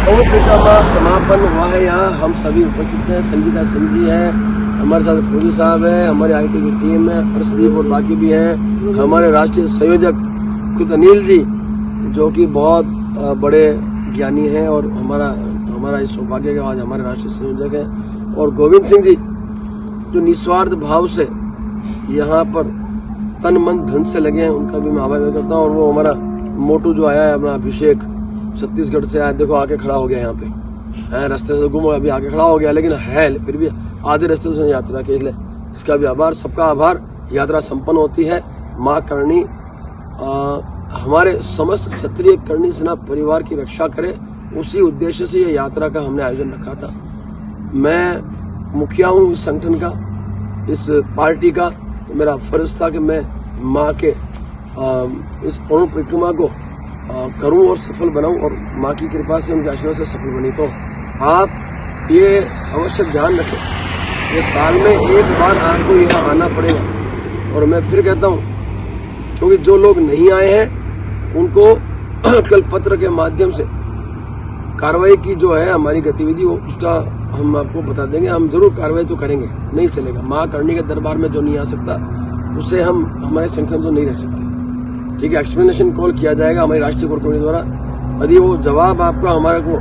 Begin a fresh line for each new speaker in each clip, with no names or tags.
पवन परिक्रमा समापन हुआ है। यहाँ हम सभी उपस्थित हैं। संगीता सिंह जी हैं, हमारे साथ फौजी साहब हैं, हमारे आईटी की टीम है, प्रदीप और बाकी भी हैं, हमारे राष्ट्रीय संयोजक खुद अनिल जी जो कि बहुत बड़े ज्ञानी हैं और हमारा इस सौभाग्य का आज हमारे राष्ट्रीय संयोजक हैं, और गोविंद सिंह जी जो निस्वार्थ भाव से यहाँ पर तन मन धन से लगे हैं, उनका भी मैं आभार व्यक्त करता हूँ। और वो हमारा मोटू जो आया है अपना अभिषेक छत्तीसगढ़ से आया, देखो आके खड़ा हो गया यहाँ पे, रास्ते से गुम अभी आके खड़ा हो गया, लेकिन है फिर भी आधे रास्ते से यात्रा के लिए इसका भी आभार, सबका आभार। यात्रा संपन्न होती है। माँ करणी हमारे समस्त क्षत्रिय करणी सेना परिवार की रक्षा करे, उसी उद्देश्य से ये यात्रा का हमने आयोजन रखा था। मैं मुखिया हूँ इस संगठन का, इस पार्टी का, तो मेरा फर्ज था कि मैं माँ के इस पवन परिक्रमा को करूं और सफल बनाऊं, और माँ की कृपा से उनके आशीर्वाद से सफल बनी। तो आप ये अवश्य ध्यान रखें, ये साल में एक बार आपको यहाँ आना पड़ेगा। और मैं फिर कहता हूँ, क्योंकि जो लोग नहीं आए हैं उनको कल पत्र के माध्यम से कार्रवाई की जो है हमारी गतिविधि, वो उसका हम आपको बता देंगे। हम जरूर कार्रवाई तो करेंगे, नहीं चलेगा। माँ करणी के दरबार में जो नहीं आ सकता उसे हम हमारे संगठन तो नहीं रह सकते, ठीक है। एक्सप्लेनेशन कॉल किया जाएगा हमारी राष्ट्रीय कोर कमेटी द्वारा। यदि वो जवाब आपका हमारे को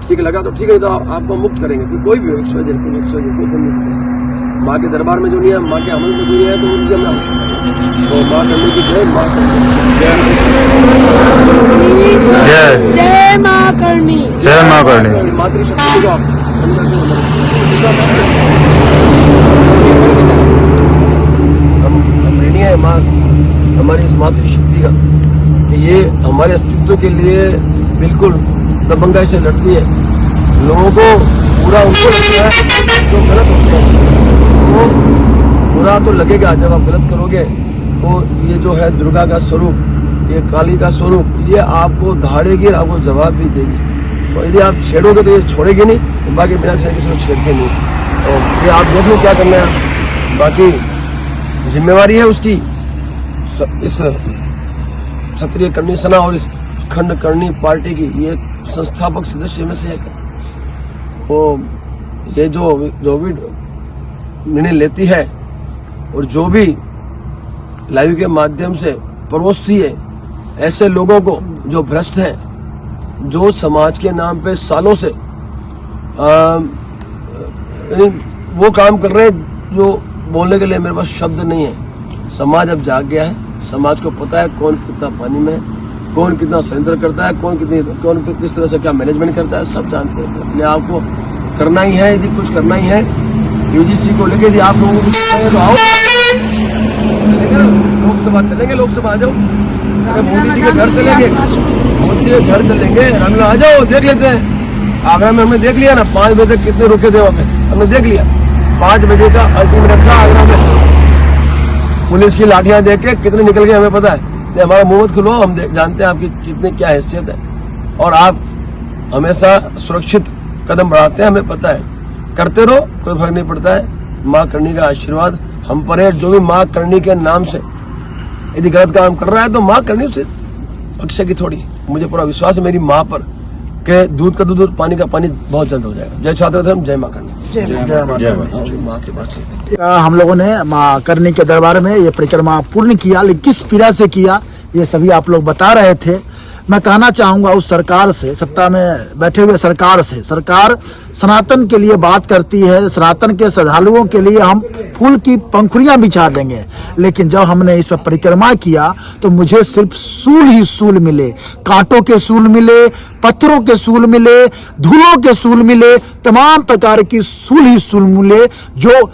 ठीक लगा तो ठीक है, तो आपको मुक्त करेंगे। कोई भी एक्सवाइजेड कोई मुक्त है। माँ के दरबार में जो नहीं है, माँ के अमल में जो नहीं है, तो उनकी हमने आवश्यकता है। तो माँ करणी की जय, माँ
जय माँ करणी,
जय माँ करणी।
मातृशक्ति को हम ऋणी है माँ हमारी इस मातृशक्ति का, कि ये हमारे अस्तित्व के लिए बिल्कुल दबंगाई से लड़ती है। लोगों को बुरा उनको लगता है जो गलत होता है, तो बुरा तो लगेगा जब आप गलत करोगे। तो ये जो है दुर्गा का स्वरूप, ये काली का स्वरूप, ये आपको धाड़ेगी और आपको जवाब भी देगी। तो यदि आप छेड़ोगे तो ये छोड़ेगी नहीं, तो बाकी बिना छेड़े किसी को छेड़ते नहीं। तो ये आप देख लो क्या करना है, बाकी जिम्मेवारी है उसकी इस क्षत्रिय करणी सेना और इस खंड करणी पार्टी की। ये संस्थापक सदस्य में से एक है। वो ये जो भी निर्णय लेती है और जो भी लाइव के माध्यम से परोसती है ऐसे लोगों को जो भ्रष्ट हैं, जो समाज के नाम पे सालों से वो काम कर रहे हैं जो बोलने के लिए मेरे पास शब्द नहीं है। समाज अब जाग गया है, समाज को पता है कौन कितना पानी में है, कौन कितना सरेंडर करता है, कौन किस तरह से क्या मैनेजमेंट करता है, सब जानते हैं। इसलिए आपको करना ही है, यदि कुछ करना ही है यूजीसी को लेकर, यदि आप लोगों को तो आओ लोकसभा चलेंगे, लोकसभा आ जाओ, मोदी जी के घर चलेंगे, मोदी जी के घर चलेंगे, हम आ जाओ देख लेते हैं। आगरा में हमने देख लिया ना, 5 बजे तक कितने रुके थे वहाँ पे, हमने देख लिया। 5 बजे का अल्टीमेटम था आगरा में, पुलिस की लाठियां देख के कितने निकल गए हमें पता है। हमारा मुंह मत खुलो, हम जानते हैं आपकी कितनी क्या हैसियत है, और आप हमेशा सुरक्षित कदम बढ़ाते हैं, हमें पता है। करते रहो, कोई फर्क नहीं पड़ता है। माँ करणी का आशीर्वाद हम पर है। जो भी माँ करणी के नाम से यदि गलत काम कर रहा है तो माँ करणी उसे अक्षय की थोड़ी, मुझे पूरा विश्वास है मेरी माँ पर कि दूध का दूध, पानी का पानी बहुत जल्द हो जाएगा। जय छात्र धर्म, जय माँ करणी। माँ के पास
हम लोगों ने माँ करणी के दरबार में ये परिक्रमा पूर्ण किया, लेकिन किस पीड़ा से किया ये सभी आप लोग बता रहे थे। मैं कहना चाहूंगा उस सरकार से, सत्ता में बैठे हुए सरकार से, सरकार सनातन के लिए बात करती है, सनातन के श्रद्धालुओं के लिए हम फूल की पंखुड़ियां बिछा देंगे, लेकिन जब हमने इस पर परिक्रमा किया तो मुझे सिर्फ सूल ही सूल मिले, कांटों के सूल मिले, पत्थरों के सूल मिले, धूलों के सूल मिले, तमाम प्रकार की सूल ही सूल मिले, जो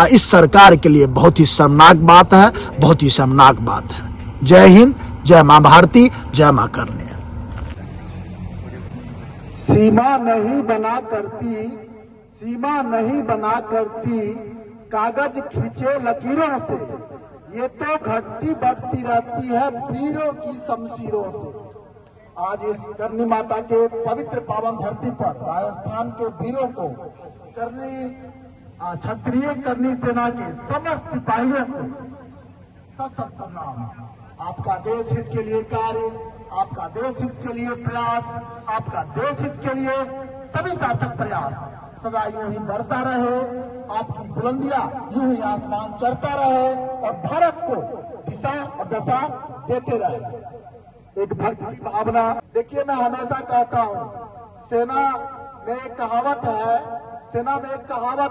इस सरकार के लिए बहुत ही शर्मनाक बात है, बहुत ही शर्मनाक बात है। जय हिंद, जय मां भारती, जय मां करणी।
सीमा नहीं बना करती कागज खींचे लकीरों से, ये तो घटती बढ़ती रहती है वीरों की शमशीरों से। आज इस करणी माता के पवित्र पावन धरती पर राजस्थान के वीरों को क्षत्रिय करणी सेना के समस्त सिपाहियों को सशक्त प्रणाम। आपका देश हित के लिए कार्य आपका देश हित के लिए प्रयास, आपका देश हित के लिए सभी सार्थक प्रयास सदा यूं ही बढ़ता रहे, आपकी बुलंदियां यूं ही आसमान चढ़ता रहे और भारत को दिशा और दशा देते रहे। एक भक्ति भावना, देखिए मैं हमेशा कहता हूं, सेना में एक कहावत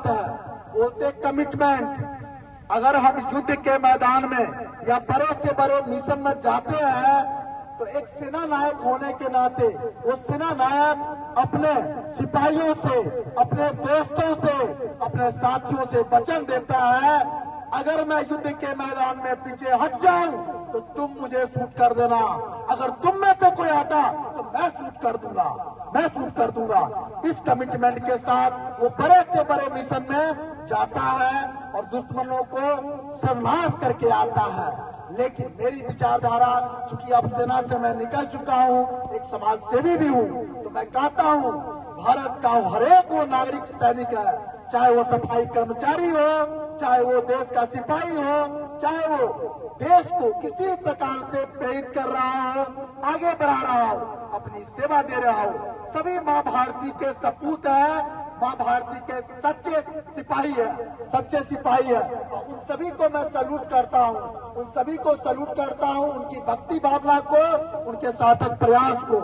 है, बोलते कमिटमेंट। अगर हम युद्ध के मैदान में या बड़े से बड़े मिशन में जाते हैं तो एक सेना नायक होने के नाते वो सेना नायक अपने सिपाहियों से, अपने दोस्तों से, अपने साथियों से वचन देता है, अगर मैं युद्ध के मैदान में पीछे हट जाऊं तो तुम मुझे शूट कर देना, अगर तुम में से कोई हटा तो मैं शूट कर दूंगा। इस कमिटमेंट के साथ वो बड़े से बड़े मिशन में जाता है और दुश्मनों को सर्वनाश करके आता है। लेकिन मेरी विचारधारा, चूंकि अब सेना से मैं निकल चुका हूं, एक समाज सेवी भी हूं, तो मैं कहता हूं भारत का हरेक वो नागरिक सैनिक है, चाहे वो सफाई कर्मचारी हो, चाहे वो देश का सिपाही हो, चाहे वो देश को किसी प्रकार से प्रेरित कर रहा हो, आगे बढ़ा रहा हो, अपनी सेवा दे रहा हो, सभी माँ भारती के सपूत है, माँ भारती के सच्चे सिपाही है और उन सभी को मैं सैल्यूट करता हूँ, उनकी भक्ति भावना को, उनके सार्थक प्रयास को।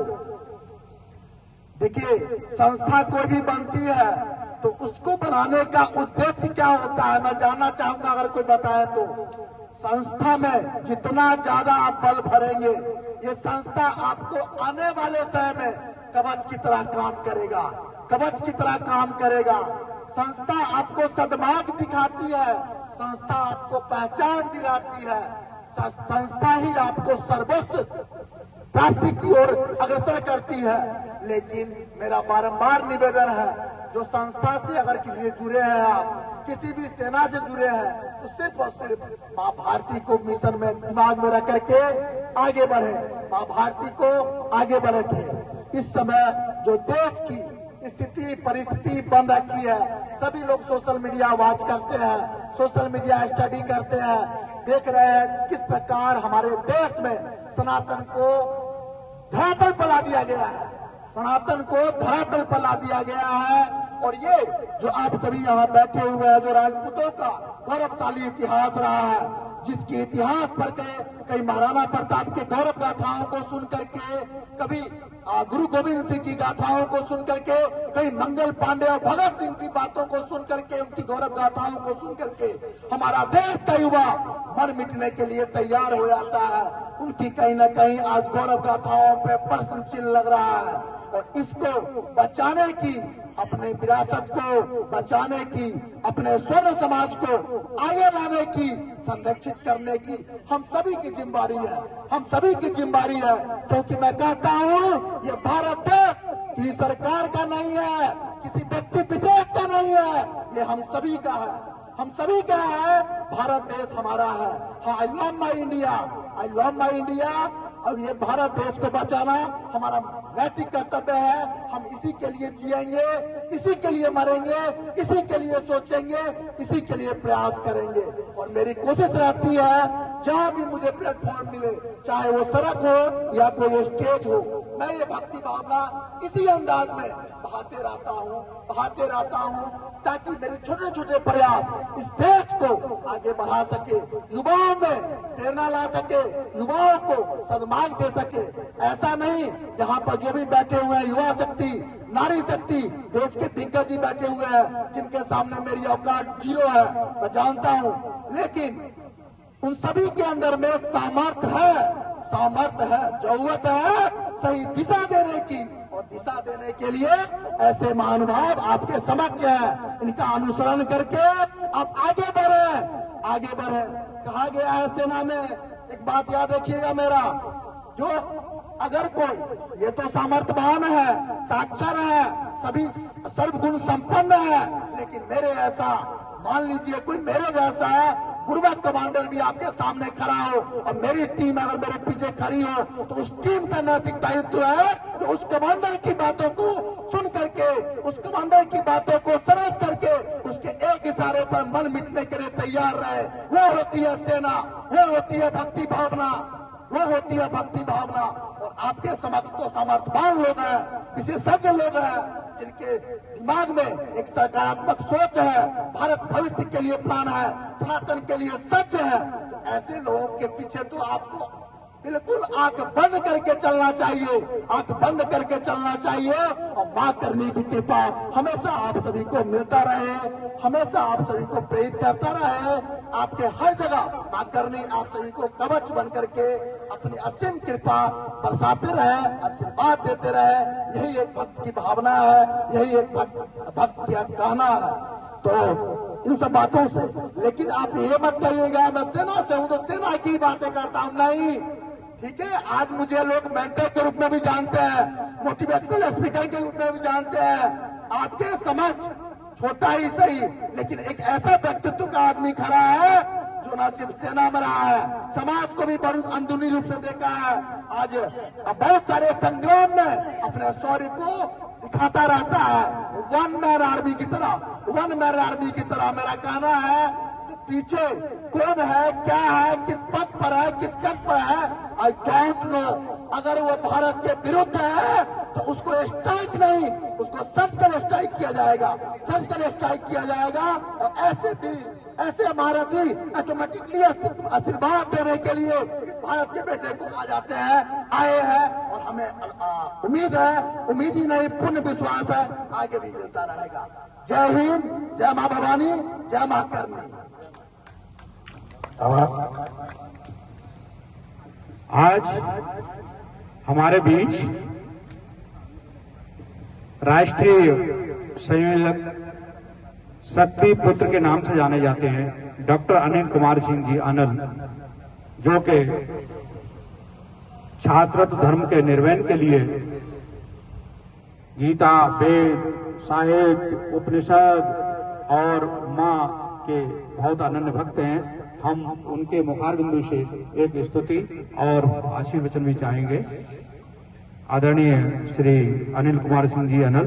देखिए, संस्था कोई भी बनती है तो उसको बनाने का उद्देश्य क्या होता है, मैं जानना चाहूंगा, अगर कोई बताए तो। संस्था में जितना ज्यादा आप बल भरेंगे, ये संस्था आपको आने वाले समय में कवच की तरह काम करेगा। संस्था आपको सद्मार्ग दिखाती है, संस्था आपको पहचान दिलाती है, संस्था ही आपको सर्वोच्च प्राप्ति की ओर अग्रसर करती है। लेकिन मेरा बारंबार निवेदन है, जो संस्था से अगर किसी से जुड़े हैं, आप किसी भी सेना से जुड़े हैं, तो सिर्फ और सिर्फ माँ भारती को मिशन में दिमाग में रख करके आगे बढ़े, माँ भारती को आगे बढ़े। इस समय जो देश की स्थिति परिस्थिति बन रखी है, सभी लोग सोशल मीडिया वॉच करते हैं, सोशल मीडिया स्टडी करते हैं, देख रहे हैं किस प्रकार हमारे देश में सनातन को धरातल पर ला दिया गया है। और ये जो आप सभी यहाँ बैठे हुए हैं, जो राजपूतों का गौरवशाली इतिहास रहा है, जिसके इतिहास पर कई महाराणा प्रताप के गौरव गाथाओं को सुन करके, कभी गुरु गोविंद सिंह की गाथाओं को सुन करके, कई मंगल पांडे और भगत सिंह की बातों को सुन करके, उनकी गौरव गाथाओं को सुन करके हमारा देश का युवा मर मिटने के लिए तैयार हो जाता है। उनकी कहीं न कहीं आज गौरव गाथाओं पे प्रश्न चिन्ह लग रहा है और इसको बचाने की, अपने विरासत को बचाने की, अपने स्वर्ण समाज को आगे लाने की, संरक्षित करने की हम सभी की जिम्मेदारी है। क्योंकि मैं कहता हूँ ये भारत देश किसी सरकार का नहीं है, किसी व्यक्ति विशेष का नहीं है, ये हम सभी का है। भारत देश हमारा है। हाँ, आई लव माई इंडिया और ये भारत देश को बचाना हमारा नैतिक कर्तव्य है। हम इसी के लिए जिएंगे, इसी के लिए मरेंगे, इसी के लिए सोचेंगे, इसी के लिए प्रयास करेंगे। और मेरी कोशिश रहती है जहाँ भी मुझे प्लेटफॉर्म मिले, चाहे वो सड़क हो या कोई स्टेज हो, मैं ये भक्ति भावना इसी अंदाज में बहाते रहता हूँ ताकि मेरे छोटे छोटे प्रयास इस देश को आगे बढ़ा सके, युवाओं में प्रेरणा ला सके, युवाओं को सद्मार्ग दे सके। ऐसा नहीं, यहाँ पर जो भी बैठे हुए हैं, युवा शक्ति, नारी शक्ति, देश के दिग्गज ही बैठे हुए हैं, जिनके सामने मेरी औकात जीरो है, मैं जानता हूँ, लेकिन उन सभी के अंदर में सामर्थ्य है, जरूरत है सही दिशा देने की। और दिशा देने के लिए ऐसे महानुभाव आपके समक्ष हैं, इनका अनुसरण करके आप आगे बढ़े। कहा गया है सेना में, एक बात याद रखिएगा मेरा, जो अगर कोई ये तो सामर्थ्यवान है, साक्षर है, सभी सर्वगुण संपन्न है, लेकिन मेरे ऐसा, मान लीजिए कोई मेरे जैसा पूर्वक कमांडर भी आपके सामने खड़ा हो और मेरी टीम अगर मेरे पीछे खड़ी हो, तो उस टीम का नैतिक दायित्व है कि उस कमांडर की बातों को सुन करके, उस कमांडर की बातों को समझ करके उसके एक इशारे पर मन मिटने के लिए तैयार रहे। वो होती है सेना, वो होती है भक्ति भावना। वो होती है भक्ति भावना। और आपके समक्ष तो समर्थवान लोग हैं, विशेषज्ञ लोग हैं, जिनके दिमाग में एक सकारात्मक सोच है, भारत भविष्य के लिए प्लान है, सनातन के लिए सच है। तो ऐसे लोगों के पीछे तो आपको बिल्कुल आंख बंद करके चलना चाहिए, आंख बंद करके चलना चाहिए। और मां करनी की कृपा हमेशा आप सभी को मिलता रहे, हमेशा आप सभी को प्रेरित करता रहे। आपके हर जगह मां करनी आप सभी को कवच बन करके अपनी असीम कृपा बरसाते रहे, आशीर्वाद देते रहे। यही एक भक्त की भावना है, यही एक भक्त का कहना है। तो इन सब बातों से, लेकिन आप ये मत कहिएगा मैं सेना से हूं तो सेना की बातें करता हूं, नहीं। ठीक है, आज मुझे लोग मेंटर के रूप में भी जानते हैं, मोटिवेशनल स्पीकर के रूप में भी जानते हैं। आपके समक्ष छोटा ही सही, लेकिन एक ऐसा व्यक्तित्व का आदमी खड़ा है जो न सिर्फ सेना में रहा है, समाज को भी बहुत अंदरूनी रूप से देखा है। आज बहुत सारे संग्राम में अपने शौर्य को दिखाता रहता है, वन मैन आर्मी की तरह, वन मैन आर्मी की तरह। मेरा कहना है पीछे कौन है, क्या है, किस पद पर है, किस कद पर है, आई डोंट नो। अगर वो भारत के विरुद्ध है तो उसको स्ट्राइक नहीं, उसको सर्जिकल स्ट्राइक किया जाएगा, सर्जिकल स्ट्राइक किया जाएगा। और ऐसे महारथी ऑटोमेटिकली आशीर्वाद देने के लिए इस भारत के बेटे को आ जाते हैं, आए हैं। और हमें उम्मीद ही नहीं, पूर्ण विश्वास है आगे भी मिलता रहेगा। जय हिंद, जय मां भवानी, जय मां करनी।
आज हमारे बीच राष्ट्रीय संयोजक शक्ति पुत्र के नाम से जाने जाते हैं डॉक्टर अनिल कुमार सिंह जी अनिल, जो कि छात्रत्व धर्म के निर्वहन के लिए गीता, वेद, साहित्य, उपनिषद और मां के बहुत अनन्य भक्त हैं। हम उनके मुखार बिंदु से एक स्तुति और आशीर्वचन भी चाहेंगे। आदरणीय श्री अनिल कुमार सिंह जी अनिल।